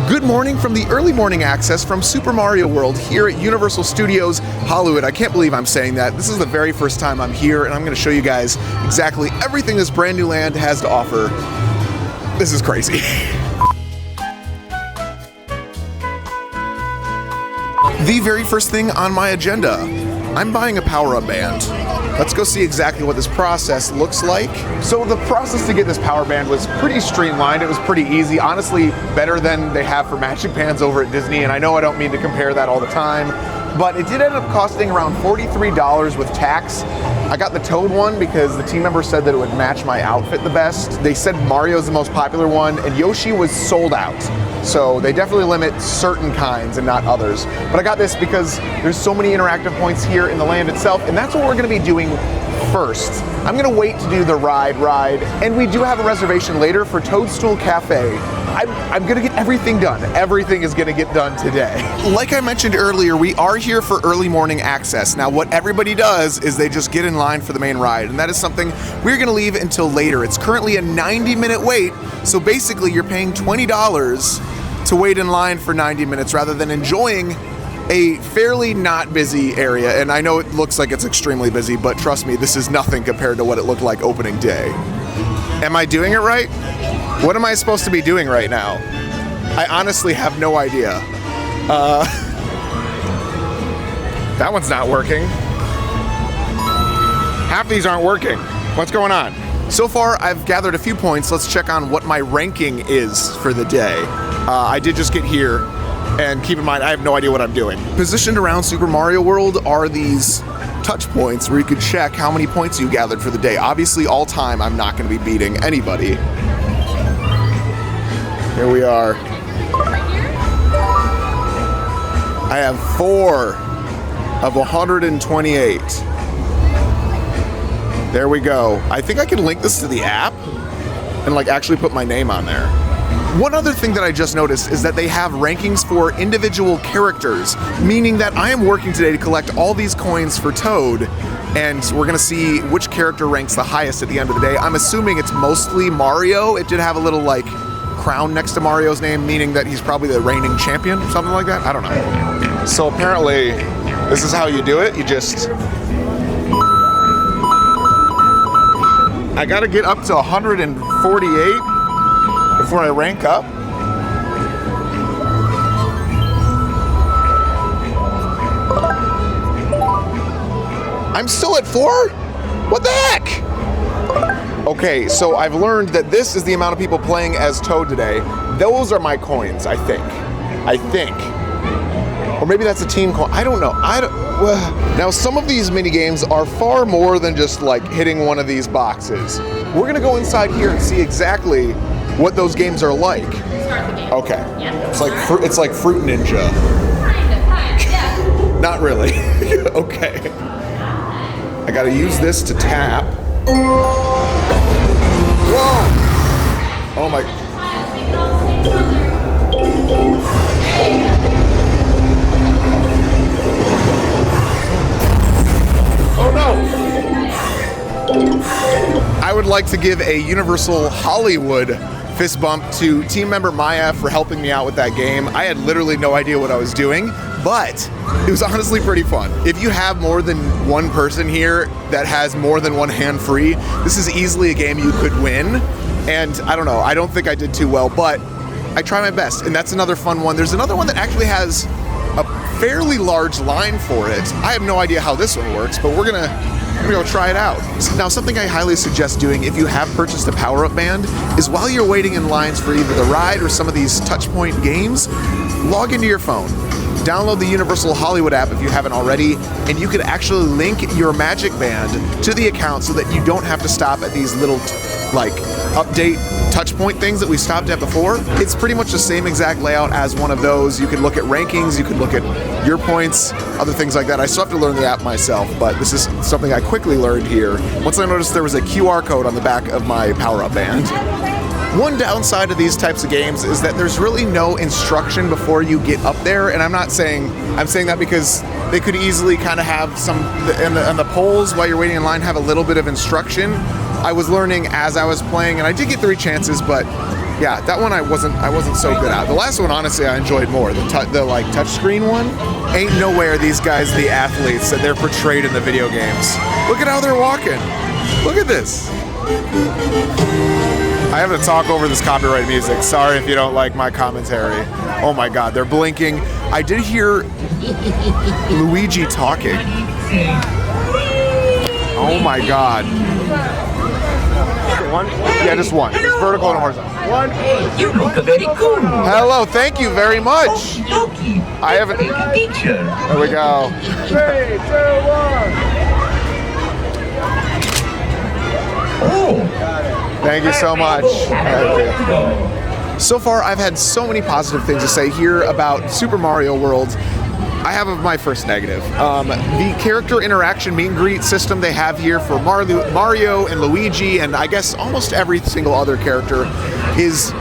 Good morning from the early morning access from Super Mario World here at Universal Studios Hollywood. I can't believe I'm saying that. This is the very first time I'm here, and I'm going to show you guys exactly everything this brand new land has to offer. This is crazy. The very first thing on my agenda, I'm buying a power-up band. Let's go see exactly what this process looks like. So the process to get this power band was pretty streamlined. It was pretty easy. Honestly, better than they have for magic bands over at Disney. And I know I don't mean to compare that all the time, but it did end up costing around $43 with tax. I got the Toad one because the team member said that it would match my outfit the best. They said Mario's the most popular one and Yoshi was sold out. So they definitely limit certain kinds and not others. But I got this because there's so many interactive points here in the land itself, and that's what we're gonna be doing first. I'm gonna wait to do the ride, and we do have a reservation later for Toadstool Cafe. I'm gonna get everything done. Everything is gonna get done today. Like I mentioned earlier, we are here for early morning access. Now what everybody does is they just get in line for the main ride, and that is something we're gonna leave until later. It's currently a 90-minute wait, so basically you're paying $20 to wait in line for 90 minutes rather than enjoying a fairly not busy area. And I know it looks like it's extremely busy, but trust me, this is nothing compared to what it looked like opening day. Am I doing it right? What am I supposed to be doing right now? I honestly have no idea. That one's not working. Half these aren't working. What's going on? So far, I've gathered a few points. Let's check on what my ranking is for the day. I did just get here, and keep in mind, I have no idea what I'm doing. Positioned around Super Mario World are these touch points where you can check how many points you gathered for the day. Obviously, all time, I'm not going to be beating anybody. Here we are. I have 4 of 128. There we go. I think I can link this to the app and like actually put my name on there. One other thing that I just noticed is that they have rankings for individual characters, meaning that I am working today to collect all these coins for Toad, and we're gonna see which character ranks the highest at the end of the day. I'm assuming it's mostly Mario. It did have a little like crown next to Mario's name, meaning that he's probably the reigning champion, something like that. I don't know. So apparently, this is how you do it. You just... I gotta get up to 148 before I rank up. I'm still at 4? What the heck? Okay, so I've learned that this is the amount of people playing as Toad today. Those are my coins, I think. Or maybe that's a team coin. I don't know. Now, some of these mini games are far more than just like hitting one of these boxes. We're gonna go inside here and see exactly what those games are like. Start the game. Okay. Yeah. It's like Fruit Ninja. Kind of, yeah. Not really. Okay. I gotta use this to tap. Whoa! Oh my. Oh no! I would like to give a Universal Hollywood fist bump to team member Maya for helping me out with that game. I had literally no idea what I was doing, but it was honestly pretty fun. If you have more than one person here that has more than one hand free, this is easily a game you could win. And I don't know, I don't think I did too well, but I try my best. And that's another fun one. There's another one that actually has a fairly large line for it. I have no idea how this one works, but we're gonna go try it out. Now, something I highly suggest doing if you have purchased a power-up band is while you're waiting in lines for either the ride or some of these touchpoint games, log into your phone. Download the Universal Hollywood app if you haven't already, and you can actually link your Magic Band to the account so that you don't have to stop at these little, like, update touchpoint things that we stopped at before. It's pretty much the same exact layout as one of those. You can look at rankings, you can look at your points, other things like that. I still have to learn the app myself, but this is something I quickly learned here once I noticed there was a QR code on the back of my power-up band. One downside of these types of games is that there's really no instruction before you get up there, and I'm saying that because they could easily kind of have some, and the polls while you're waiting in line have a little bit of instruction. I was learning as I was playing, and I did get 3 chances, but Yeah, that one I wasn't so good at. The last one, honestly, I enjoyed more. The like touchscreen one. Ain't nowhere these guys, the athletes that they're portrayed in the video games. Look at how they're walking. Look at this. I have to talk over this copyright music. Sorry if you don't like my commentary. Oh my God, they're blinking. I did hear Luigi talking. Oh my God. One? Yeah, just one. Just vertical and horizontal. One. Hey, you look very cool. Hello, thank you very much. I haven't. Take a picture. There we go. 3, 2, 1. Oh. Thank you so much. So far, I've had so many positive things to say here about Super Mario World. I have my first negative. The character interaction meet and greet system they have here for Mario and Luigi, and I guess almost every single other character, is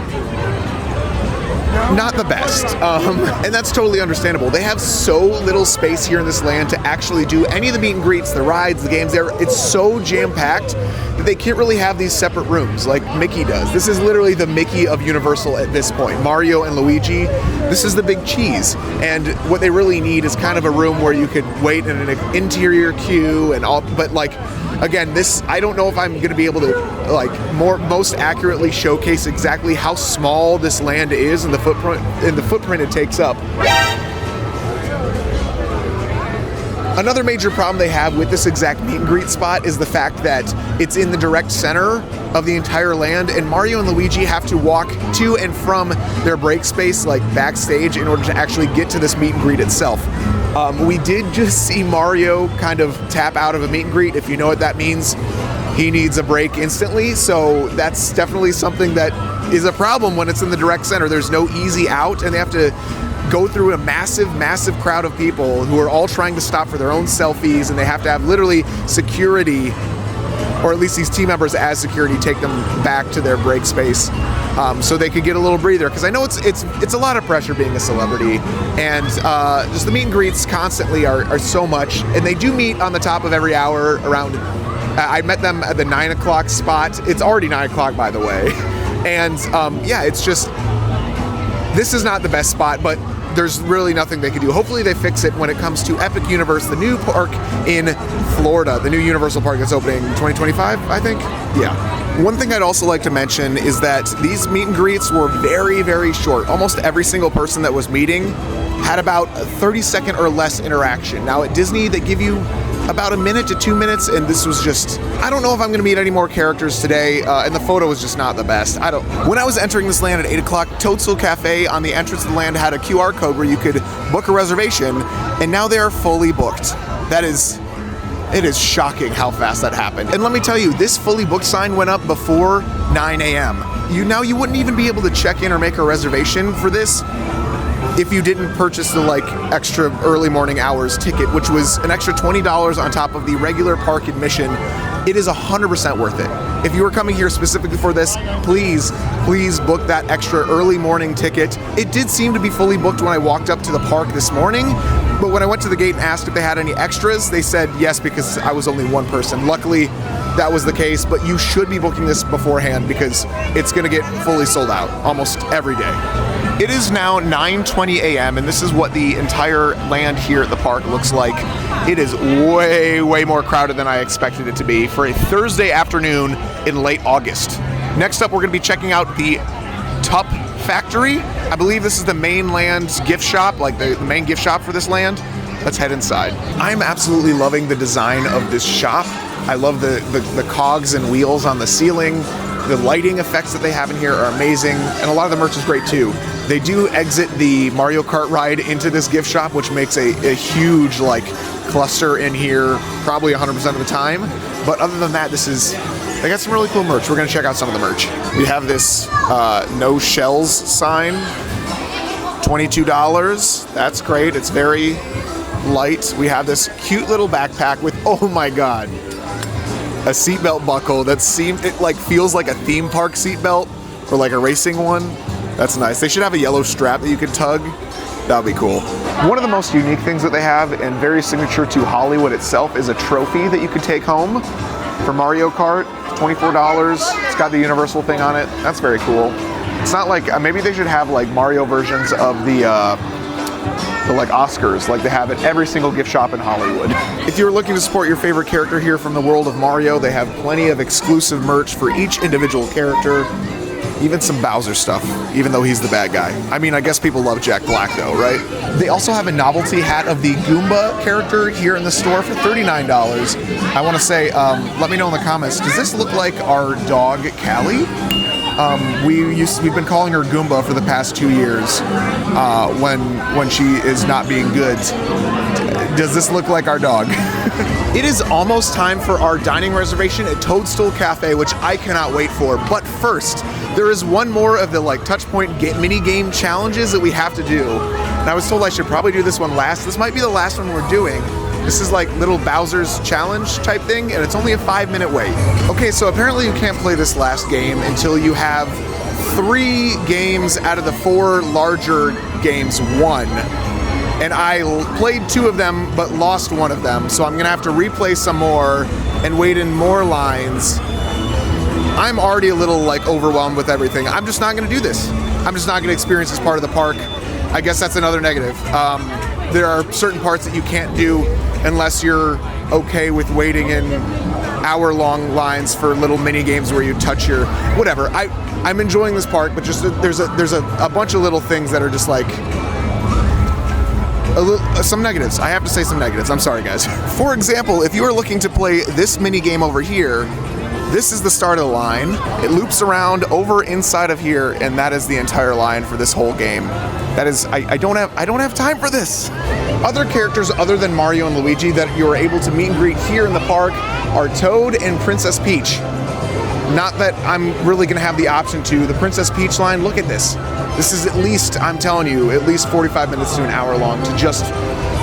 not the best, and that's totally understandable. They have so little space here in this land to actually do any of the meet and greets, the rides, the games. It's so jam-packed that they can't really have these separate rooms like Mickey does. This is literally the Mickey of Universal at this point. Mario and Luigi, this is the big cheese, and what they really need is kind of a room where you could wait in an interior queue and all, but like, again, this, I don't know if I'm going to be able to like most accurately showcase exactly how small this land is and the footprint it takes up. Another major problem they have with this exact meet and greet spot is the fact that it's in the direct center of the entire land, and Mario and Luigi have to walk to and from their break space, like backstage, in order to actually get to this meet and greet itself. We did just see Mario kind of tap out of a meet and greet. If you know what that means, he needs a break instantly, so that's definitely something that is a problem when it's in the direct center. There's no easy out, and they have to go through a massive crowd of people who are all trying to stop for their own selfies, and they have to have literally security, or at least these team members as security, take them back to their break space so they could get a little breather. Because I know it's a lot of pressure being a celebrity, and just the meet and greets constantly are so much, and they do meet on the top of every hour around. I met them at the 9 o'clock spot. It's already 9 o'clock, by the way, and yeah, it's just, this is not the best spot, but there's really nothing they can do. Hopefully they fix it when it comes to Epic Universe, the new park in Florida, the new Universal park that's opening 2025, I think. Yeah. One thing I'd also like to mention is that these meet and greets were very short. Almost every single person that was meeting had about a 30-second or less interaction. Now at Disney, they give you about a minute to 2 minutes, and this was just, I don't know if I'm gonna meet any more characters today, and the photo was just not the best. When I was entering this land at 8 o'clock, Toadstool Cafe on the entrance of the land had a QR code where you could book a reservation, and now they are fully booked. It is shocking how fast that happened. And let me tell you, this fully booked sign went up before 9 a.m. You wouldn't even be able to check in or make a reservation for this if you didn't purchase the like extra early morning hours ticket, which was an extra $20 on top of the regular park admission. It is 100% worth it. If you were coming here specifically for this, please book that extra early morning ticket. It did seem to be fully booked when I walked up to the park this morning, but when I went to the gate and asked if they had any extras, they said yes, because I was only one person. Luckily, that was the case, but you should be booking this beforehand because it's gonna get fully sold out almost every day. It is now 9:20 a.m. and this is what the entire land here at the park looks like. It is way more crowded than I expected it to be for a Thursday afternoon in late August. Next up, we're gonna be checking out the Tup Factory. I believe this is the mainland gift shop, like the main gift shop for this land. Let's head inside. I'm absolutely loving the design of this shop. I love the cogs and wheels on the ceiling. The lighting effects that they have in here are amazing, and a lot of the merch is great too. They do exit the Mario Kart ride into this gift shop, which makes a huge like cluster in here probably 100% of the time. But other than that, they got some really cool merch. We're gonna check out some of the merch. We have this no shells sign, $22. That's great. It's very light. We have this cute little backpack with, oh my god, a seatbelt buckle that feels like a theme park seatbelt or like a racing one. That's nice. They should have a yellow strap that you could tug. That'd be cool. One of the most unique things that they have, and very signature to Hollywood itself, is a trophy that you could take home for Mario Kart. $24. It's got the Universal thing on it. That's very cool. It's not like, maybe they should have like Mario versions of the like Oscars, like they have at every single gift shop in Hollywood. If you're looking to support your favorite character here from the world of Mario, they have plenty of exclusive merch for each individual character. Even some Bowser stuff, even though he's the bad guy. I mean, I guess people love Jack Black though, right? They also have a novelty hat of the Goomba character here in the store for $39. I want to say, let me know in the comments, does this look like our dog, Callie? We've been calling her Goomba for the past 2 years when she is not being good. Does this look like our dog? It is almost time for our dining reservation at Toadstool Cafe, which I cannot wait for. But first, there is one more of the like Touchpoint mini game challenges that we have to do. And I was told I should probably do this one last. This might be the last one we're doing. This is like little Bowser's challenge type thing, and it's only a 5-minute wait. Okay, so apparently you can't play this last game until you have 3 games out of the 4 larger games won. And I played 2 of them, but lost 1 of them. So I'm gonna have to replay some more and wait in more lines. I'm already a little like overwhelmed with everything. I'm just not gonna do this. I'm just not gonna experience this part of the park. I guess that's another negative. There are certain parts that you can't do unless you're okay with waiting in hour-long lines for little mini games where you touch your whatever. I'm enjoying this park, but just there's a bunch of little things that are just like some negatives. I have to say some negatives. I'm sorry, guys. For example, if you are looking to play this mini game over here, this is the start of the line. It loops around over inside of here, and that is the entire line for this whole game. That is, I don't have time for this. Other characters other than Mario and Luigi that you are able to meet and greet here in the park are Toad and Princess Peach. Not that I'm really gonna have the option to. The Princess Peach line, look at this. This is at least, I'm telling you, at least 45 minutes to an hour long to just,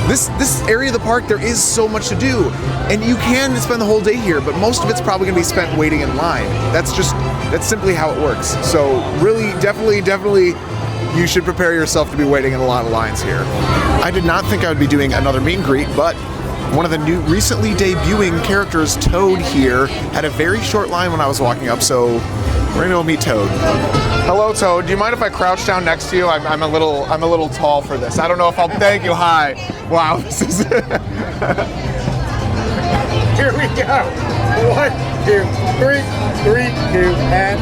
this area of the park, there is so much to do. And you can spend the whole day here, but most of it's probably gonna be spent waiting in line. That's simply how it works. So really, definitely, you should prepare yourself to be waiting in a lot of lines here. I did not think I would be doing another meet and greet, but one of the new recently debuting characters, Toad here, had a very short line when I was walking up, so we're gonna go meet Toad. Hello, Toad. Do you mind if I crouch down next to you? I'm a little tall for this. I don't know if I'll. Thank you. Hi. Wow. This is. Here we go. 1, 2, 3, 3, 2, and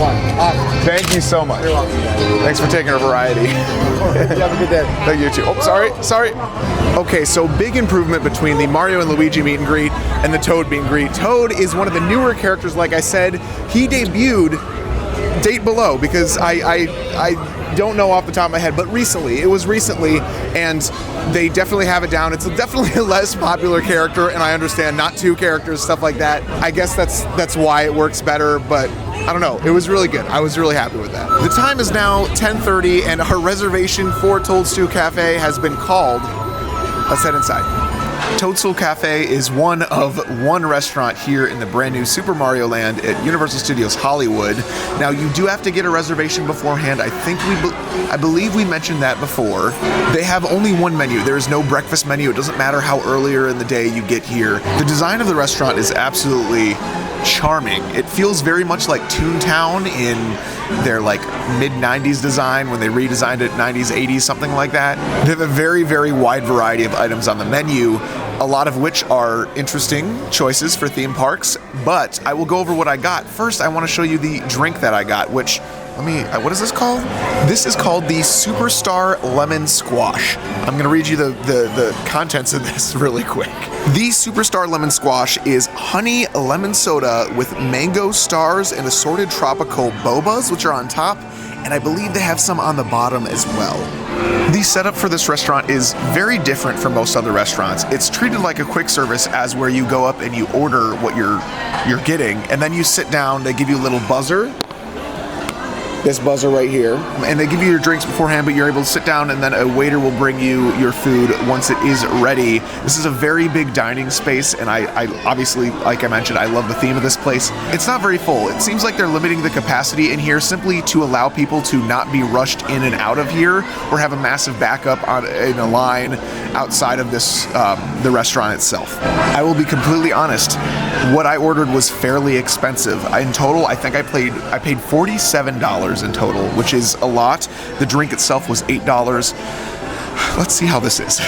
1. Awesome. Thank you so much. You're welcome. Thanks for taking our variety. You have a good day. Thank you too. Oh, sorry. Okay, so big improvement between the Mario and Luigi meet and greet and the Toad meet and greet. Toad is one of the newer characters, like I said. He debuted, date below, because I don't know off the top of my head, but recently, and they definitely have it down. It's definitely a less popular character, and I understand not 2 characters, stuff like that. I guess that's why it works better, but I don't know. It was really good. I was really happy with that. The time is now 10:30, and our reservation for Toadstool Cafe has been called. Let's head inside. Toadstool Cafe is one of 1 restaurant here in the brand new Super Mario Land at Universal Studios Hollywood. Now you do have to get a reservation beforehand. I believe we mentioned that before. They have only 1 menu. There is no breakfast menu. It doesn't matter how earlier in the day you get here. The design of the restaurant is absolutely charming. It feels very much like Toontown in their like mid-90s design when they redesigned it 90s, 80s, something like that. They have a very, very wide variety of items on the menu, a lot of which are interesting choices for theme parks, but I will go over what I got. First, I want to show you the drink that I got, which, what is this called? This is called the Superstar Lemon Squash. I'm gonna read you the contents of this really quick. The Superstar Lemon Squash is honey lemon soda with mango stars and assorted tropical bobas, which are on top, and I believe they have some on the bottom as well. The setup for this restaurant is very different from most other restaurants. It's treated like a quick service, as where you go up and you order what you're getting, and then you sit down, they give you a little buzzer, this buzzer right here, and they give you your drinks beforehand, but you're able to sit down and then a waiter will bring you your food once it is ready. This is a very big dining space, and I obviously, like I mentioned, I love the theme of this place. It's not very full. It seems like they're limiting the capacity in here simply to allow people to not be rushed in and out of here or have a massive backup in a line outside of this the restaurant itself. I will be completely honest, what I ordered was fairly expensive. In total, I think I paid $47 $10 in total, which is a lot. The drink itself was $8. Let's see how this is.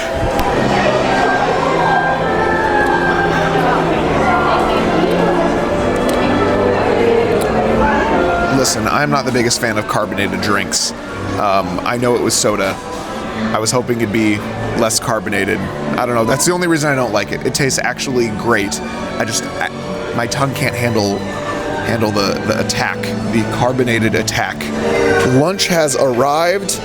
Listen, I'm not the biggest fan of carbonated drinks. I know it was soda. I was hoping it'd be less carbonated. I don't know. That's the only reason I don't like it. It tastes actually great. My tongue can't handle the attack, the carbonated attack. Lunch has arrived.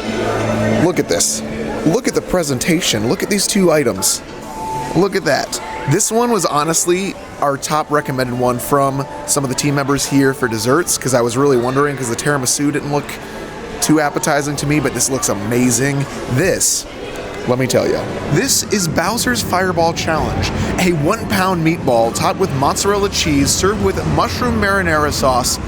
Look at this. Look at the presentation. Look at these two items. Look at that. This one was honestly our top recommended one from some of the team members here for desserts, because I was really wondering, because the tiramisu didn't look too appetizing to me, but this looks amazing. This, let me tell you, this is Bowser's Fireball Challenge, a 1-pound meatball topped with mozzarella cheese, served with mushroom marinara sauce,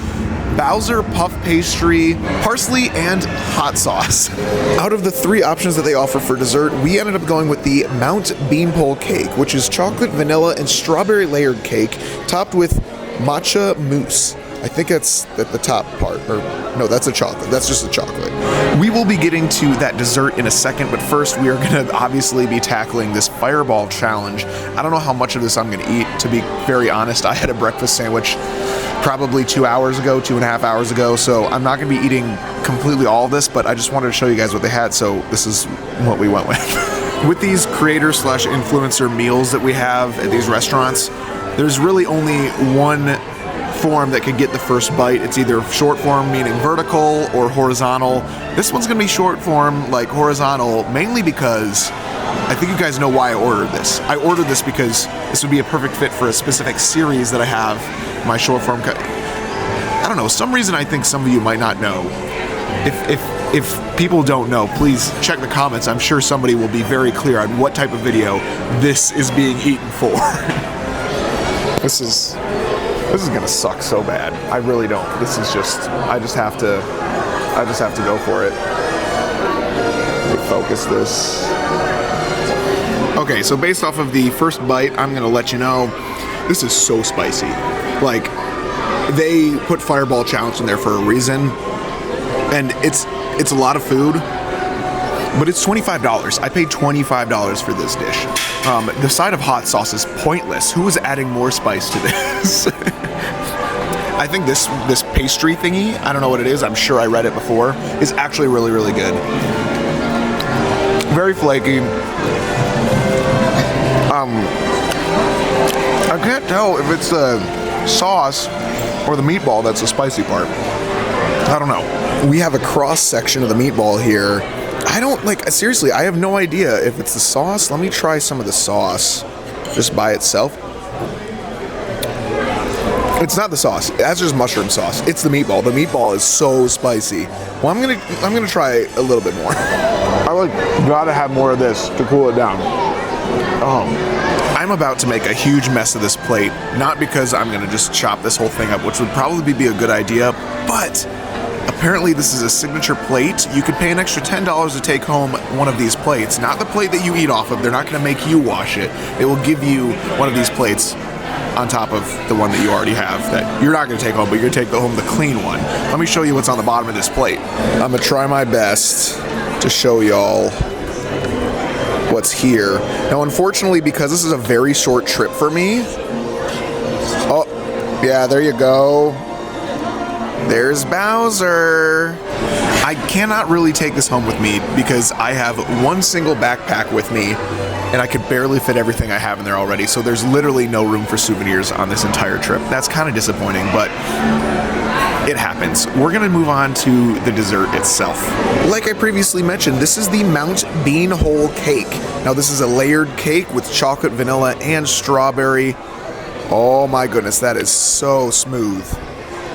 Bowser puff pastry, parsley, and hot sauce. Out of the 3 options that they offer for dessert, we ended up going with the Mount Beanpole cake, which is chocolate, vanilla, and strawberry layered cake topped with matcha mousse. I think that's at the top part, or no, that's a chocolate. That's just a chocolate. We will be getting to that dessert in a second, but first we are gonna obviously be tackling this Fireball Challenge. I don't know how much of this I'm gonna eat, to be very honest. I had a breakfast sandwich probably 2.5 hours ago, so I'm not gonna be eating completely all of this, but I just wanted to show you guys what they had, so this is what we went with. With these creator/influencer meals that we have at these restaurants, there's really only one form that could get the first bite. It's either short form, meaning vertical, or horizontal. This one's gonna be short form, like horizontal, mainly because I think you guys know why I ordered this. I ordered this because this would be a perfect fit for a specific series that I have, my short form. I don't know, some reason I think some of you might not know. If people don't know, please check the comments. I'm sure somebody will be very clear on what type of video this is being eaten for. This is gonna suck so bad. I really don't. This is just, I just have to go for it. Let me focus this. Okay, so based off of the first bite, I'm gonna let you know, this is so spicy. Like, they put Fireball Challenge in there for a reason, and it's a lot of food, but it's $25. I paid $25 for this dish. The side of hot sauce is pointless. Who is adding more spice to this? I think this pastry thingy, I don't know what it is, I'm sure I read it before, is actually really, really good. Very flaky. I can't tell if it's the sauce or the meatball that's the spicy part. I don't know. We have a cross section of the meatball here. I don't, like, seriously, I have no idea if it's the sauce. Let me try some of the sauce just by itself. It's not the sauce. That's just mushroom sauce. It's the meatball. The meatball is so spicy. Well, I'm gonna try a little bit more. I gotta have more of this to cool it down. Oh, I'm about to make a huge mess of this plate. Not because I'm gonna just chop this whole thing up, which would probably be a good idea, but apparently this is a signature plate. You could pay an extra $10 to take home one of these plates. Not the plate that you eat off of. They're not gonna make you wash it. They will give you one of these plates on top of the one that you already have that you're not gonna take home, but you're gonna take home the clean one. Let me show you what's on the bottom of this plate. I'm gonna try my best to show y'all what's here. Now, unfortunately, because this is a very short trip for me, oh, yeah, there you go. There's Bowser. I cannot really take this home with me because I have one single backpack with me and I could barely fit everything I have in there already, so there's literally no room for souvenirs on this entire trip. That's kind of disappointing, but it happens. We're gonna move on to the dessert itself. Like I previously mentioned, this is the Mount Beanpole cake. Now, this is a layered cake with chocolate, vanilla, and strawberry. Oh my goodness, that is so smooth.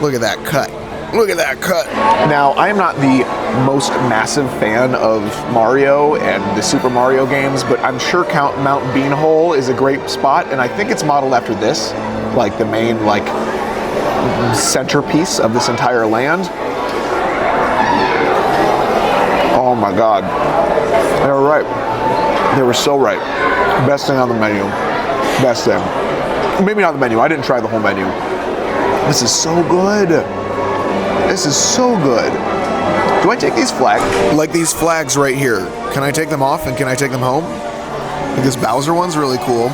Look at that cut. Look at that cut. Now, I am not the most massive fan of Mario and the Super Mario games, but I'm sure Mount Beanpole is a great spot, and I think it's modeled after this, like the main, like, centerpiece of this entire land. Oh my God. They were right. They were so right. Best thing on the menu. Best thing. Maybe not the menu. I didn't try the whole menu. This is so good. This is so good. Do I take these flags? Like these flags right here. Can I take them off and can I take them home? Like this Bowser one's really cool.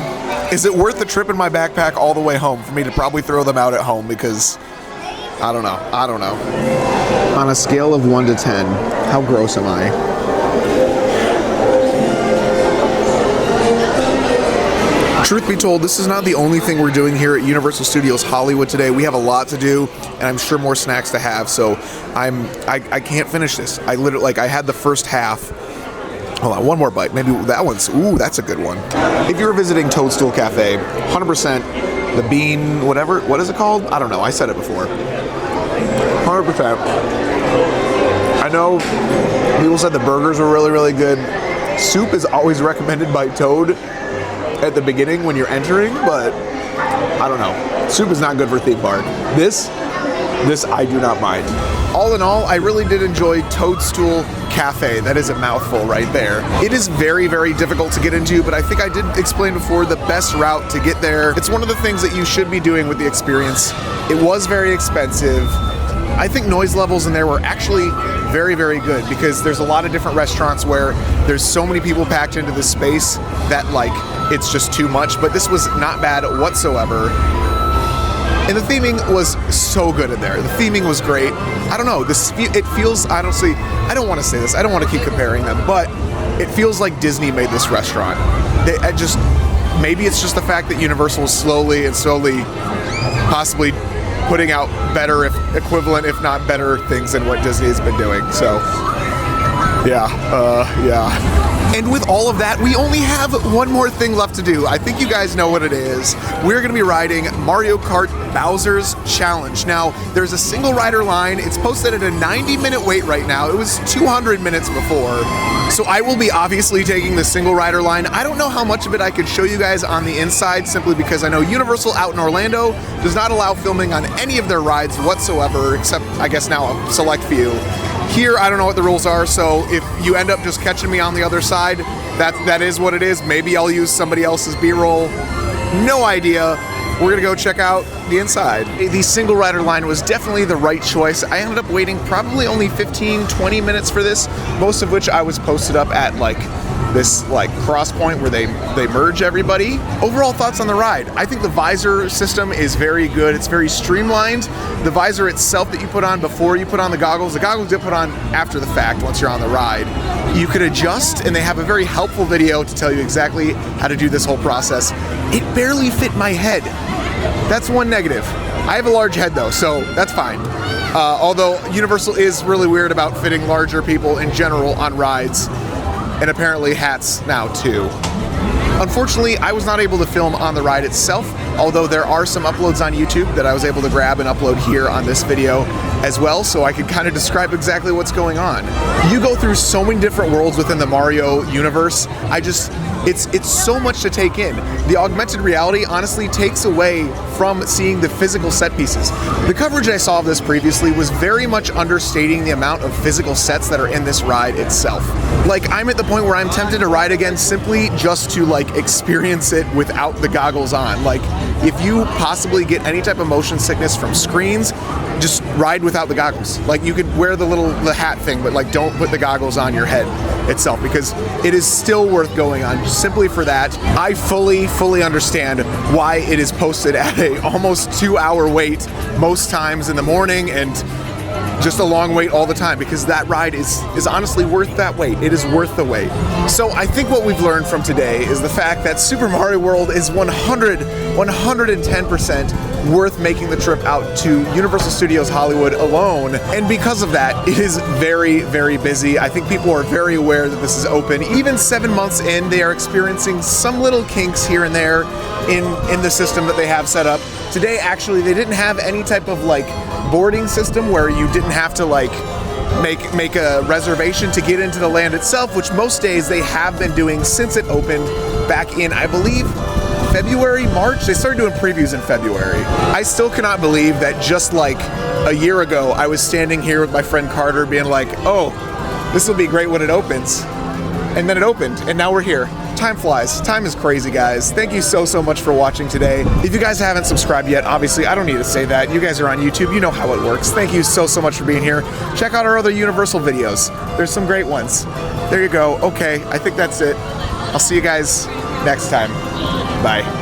Is it worth the trip in my backpack all the way home for me to probably throw them out at home? Because I don't know. I don't know. On a scale of 1 to 10, how gross am I? Truth be told, this is not the only thing we're doing here at Universal Studios Hollywood today. We have a lot to do, and I'm sure more snacks to have, so I can't finish this. I literally, like, I had the first half. Hold on, one more bite. Maybe that one's, ooh, that's a good one. If you're visiting Toadstool Cafe, 100% the bean, whatever, what is it called? I don't know, I said it before. 100%. I know people said the burgers were really, really good. Soup is always recommended by Toad at the beginning when you're entering, but I don't know. Soup is not good for theme park. This I do not mind. All in all, I really did enjoy Toadstool Cafe. That is a mouthful right there. It is very, very difficult to get into, but I think I did explain before the best route to get there. It's one of the things that you should be doing with the experience. It was very expensive. I think noise levels in there were actually very, very good because there's a lot of different restaurants where there's so many people packed into the space that like it's just too much, but this was not bad whatsoever. And the theming was so good in there. The theming was great. I don't know, it feels, honestly, I don't want to say this, I don't want to keep comparing them, but it feels like Disney made this restaurant. Maybe it's just the fact that Universal is slowly possibly putting out better, if equivalent, if not better things than what Disney has been doing. So, yeah. And with all of that, we only have one more thing left to do. I think you guys know what it is. We're gonna be riding Mario Kart Bowser's Challenge. Now, there's a single rider line. It's posted at a 90-minute wait right now. It was 200 minutes before. So I will be obviously taking the single rider line. I don't know how much of it I could show you guys on the inside, simply because I know Universal out in Orlando does not allow filming on any of their rides whatsoever, except I guess now a select few. Here, I don't know what the rules are, so if you end up just catching me on the other side, that is what it is. Maybe I'll use somebody else's B-roll. No idea. We're gonna go check out the inside. The single rider line was definitely the right choice. I ended up waiting probably only 15-20 minutes for this, most of which I was posted up at like this like cross point where they merge everybody. Overall thoughts on the ride. I think the visor system is very good. It's very streamlined. The visor itself that you put on before you put on the goggles get put on after the fact once you're on the ride. You could adjust, and they have a very helpful video to tell you exactly how to do this whole process. It barely fit my head. That's one negative. I have a large head though, so that's fine. Although Universal is really weird about fitting larger people in general on rides, and apparently hats now too. Unfortunately, I was not able to film on the ride itself, although there are some uploads on YouTube that I was able to grab and upload here on this video as well, so I could kind of describe exactly what's going on. You go through so many different worlds within the Mario universe. It's so much to take in. The augmented reality honestly takes away from seeing the physical set pieces. The coverage I saw of this previously was very much understating the amount of physical sets that are in this ride itself. Like, I'm at the point where I'm tempted to ride again simply just to like experience it without the goggles on. Like, if you possibly get any type of motion sickness from screens, just ride without the goggles. Like, you could wear the hat thing, but like don't put the goggles on your head itself, because it is still worth going on simply for that. I fully understand why it is posted at a almost 2-hour wait most times in the morning, and just a long wait all the time, because that ride is honestly worth that wait. It is worth the wait. So I think what we've learned from today is the fact that Super Mario World is 110% worth making the trip out to Universal Studios Hollywood alone. And because of that, it is very, very busy. I think people are very aware that this is open. Even 7 months in, they are experiencing some little kinks here and there in the system that they have set up. Today, actually, they didn't have any type of like boarding system where you didn't have to like make a reservation to get into the land itself, which most days they have been doing since it opened back in, I believe, February, March. They started doing previews in February. I still cannot believe that just like a year ago, I was standing here with my friend Carter being like, oh, this will be great when it opens. and then it opened, and now we're here. Time flies. Time is crazy, guys. Thank you so much for watching today. If you guys haven't subscribed yet, obviously I don't need to say that. You guys are on YouTube. You know how it works. Thank you so much for being here. Check out our other Universal videos. There's some great ones. There you go. Okay, I think that's it. I'll see you guys next time. Bye.